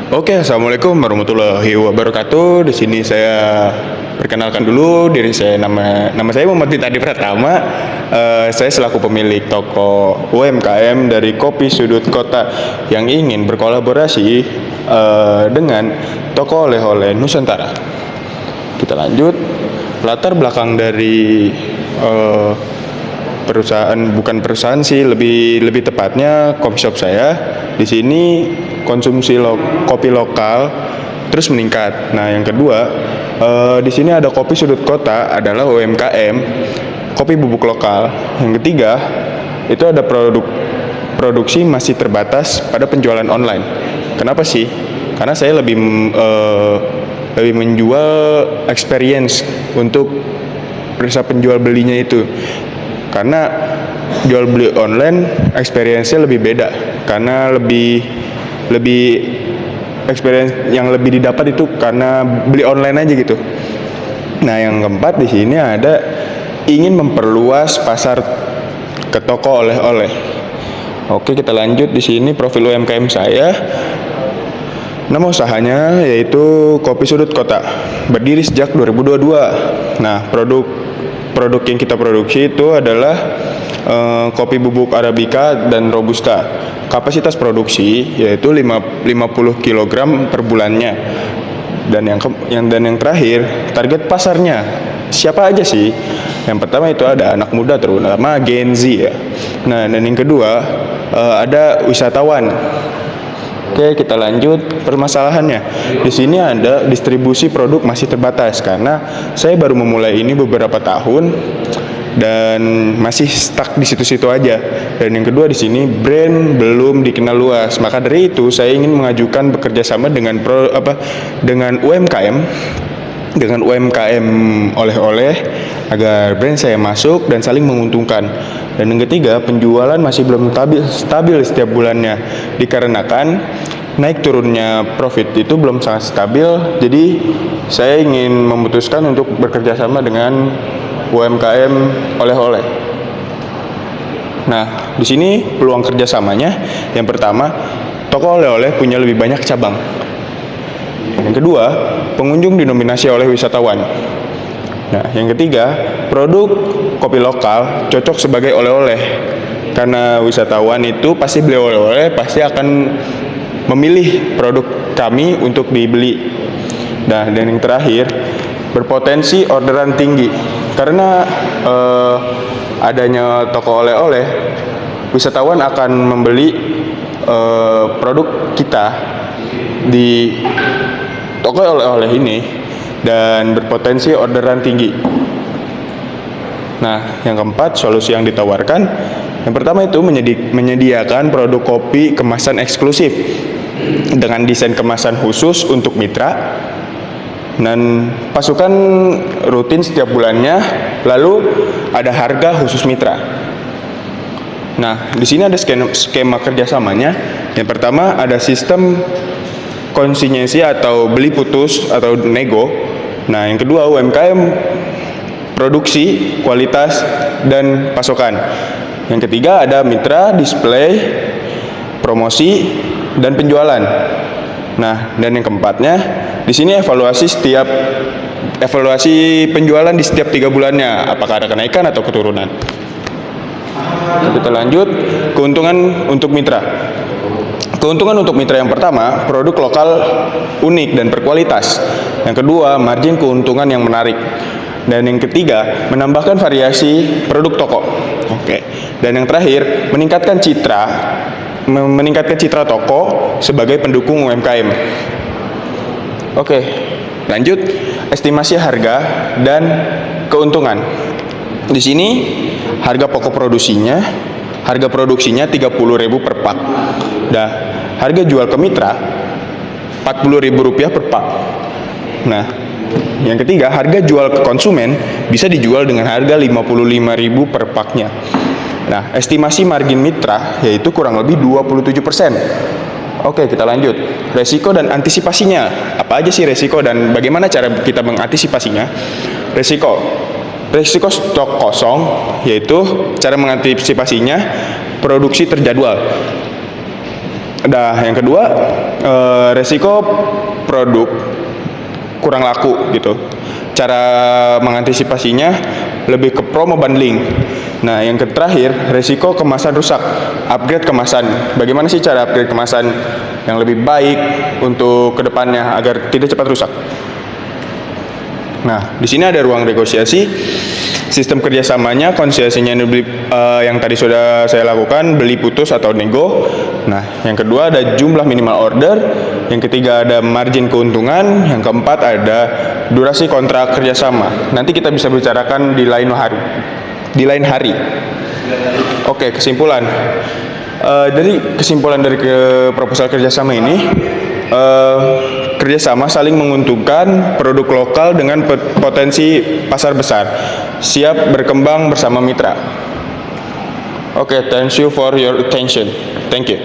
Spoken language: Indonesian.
Oke, assalamualaikum warahmatullahi wabarakatuh. Di sini saya perkenalkan dulu diri saya. Nama saya Muhammad Bin Adi Pratama. Saya selaku pemilik toko UMKM dari Kopi Sudut Kota yang ingin berkolaborasi dengan toko oleh-oleh Nusantara. Kita lanjut. Latar belakang dari bukan perusahaan sih, lebih tepatnya coffee shop saya. Di sini konsumsi kopi lokal terus meningkat. Nah, yang kedua, di sini ada Kopi Sudut Kota adalah UMKM kopi bubuk lokal. Yang ketiga, itu ada produksi masih terbatas pada penjualan online. Kenapa sih? Karena saya lebih menjual experience untuk periksa penjual belinya itu. Karena jual beli online experience-nya lebih beda, karena lebih experience yang lebih didapat itu karena beli online aja gitu. Nah, yang keempat di sini ada ingin memperluas pasar ke toko oleh-oleh. Oke, kita lanjut. Di sini profil UMKM saya. Nama usahanya yaitu Kopi Sudut Kota. Berdiri sejak 2022. Nah, produk yang kita produksi itu adalah kopi bubuk Arabica dan Robusta. Kapasitas produksi yaitu 50 kg per bulannya. Dan yang terakhir, target pasarnya siapa aja sih? Yang pertama itu ada anak muda, terutama Gen Z ya. Nah, dan yang kedua ada wisatawan. Oke, kita lanjut permasalahannya. Di sini ada distribusi produk masih terbatas karena saya baru memulai ini beberapa tahun dan masih stuck di situ-situ aja. Dan yang kedua di sini brand belum dikenal luas. Maka dari itu saya ingin mengajukan bekerja sama dengan UMKM oleh-oleh agar brand saya masuk dan saling menguntungkan. Dan yang ketiga, penjualan masih belum stabil setiap bulannya dikarenakan naik turunnya profit itu belum sangat stabil. Jadi saya ingin memutuskan untuk bekerja sama dengan UMKM oleh-oleh. Nah, di sini peluang kerjasamanya, yang pertama, toko oleh-oleh punya lebih banyak cabang. Yang kedua, pengunjung dinominasi oleh wisatawan. Nah, yang ketiga, produk kopi lokal cocok sebagai oleh-oleh. Karena wisatawan itu pasti beli oleh-oleh, pasti akan memilih produk kami untuk dibeli. Nah, dan yang terakhir, berpotensi orderan tinggi. Karena adanya toko oleh-oleh, wisatawan akan membeli produk kita di toko oleh-oleh ini dan berpotensi orderan tinggi. Nah, yang keempat, solusi yang ditawarkan. Yang pertama itu menyediakan produk kopi kemasan eksklusif dengan desain kemasan khusus untuk mitra dan pasukan rutin setiap bulannya. Lalu ada harga khusus mitra. Nah, di sini ada skema kerjasamanya. Yang pertama ada sistem konsinyasi atau beli putus atau nego. Nah, yang kedua UMKM produksi, kualitas, dan pasokan. Yang ketiga ada mitra, display, promosi, dan penjualan. Nah, dan yang keempatnya di sini evaluasi penjualan di setiap 3 bulannya, apakah ada kenaikan atau keturunan. Kita lanjut, keuntungan untuk mitra. Keuntungan untuk mitra yang pertama, produk lokal unik dan berkualitas. Yang kedua, margin keuntungan yang menarik. Dan yang ketiga, menambahkan variasi produk toko. Oke. Dan yang terakhir, meningkatkan citra toko sebagai pendukung UMKM. Oke. Lanjut, estimasi harga dan keuntungan. Di sini harga pokok produksinya 30.000 per pak. Nah, harga jual ke mitra Rp40.000 per pak. Nah, yang ketiga, harga jual ke konsumen bisa dijual dengan harga Rp55.000 per paknya. Nah, estimasi margin mitra yaitu kurang lebih 27%. Oke, kita lanjut. Resiko dan antisipasinya. Apa aja sih resiko dan bagaimana cara kita mengantisipasinya? Resiko stok kosong, yaitu cara mengantisipasinya produksi terjadwal. Nah, yang kedua, resiko produk kurang laku gitu. Cara mengantisipasinya lebih ke promo bundling. Nah, yang terakhir, resiko kemasan rusak. Upgrade kemasan. Bagaimana sih cara upgrade kemasan yang lebih baik untuk kedepannya agar tidak cepat rusak? Nah, di sini ada ruang negosiasi. Sistem kerjasamanya, konsesinya yang tadi sudah saya lakukan, beli putus atau nego. Nah, yang kedua ada jumlah minimal order. Yang ketiga ada margin keuntungan. Yang keempat ada durasi kontrak kerjasama. Nanti kita bisa bicarakan di lain hari. Oke, kesimpulan. Dari kesimpulan dari proposal kerjasama ini, kerjasama saling menguntungkan, produk lokal dengan potensi pasar besar, siap berkembang bersama mitra. Oke, thank you for your attention. Thank you.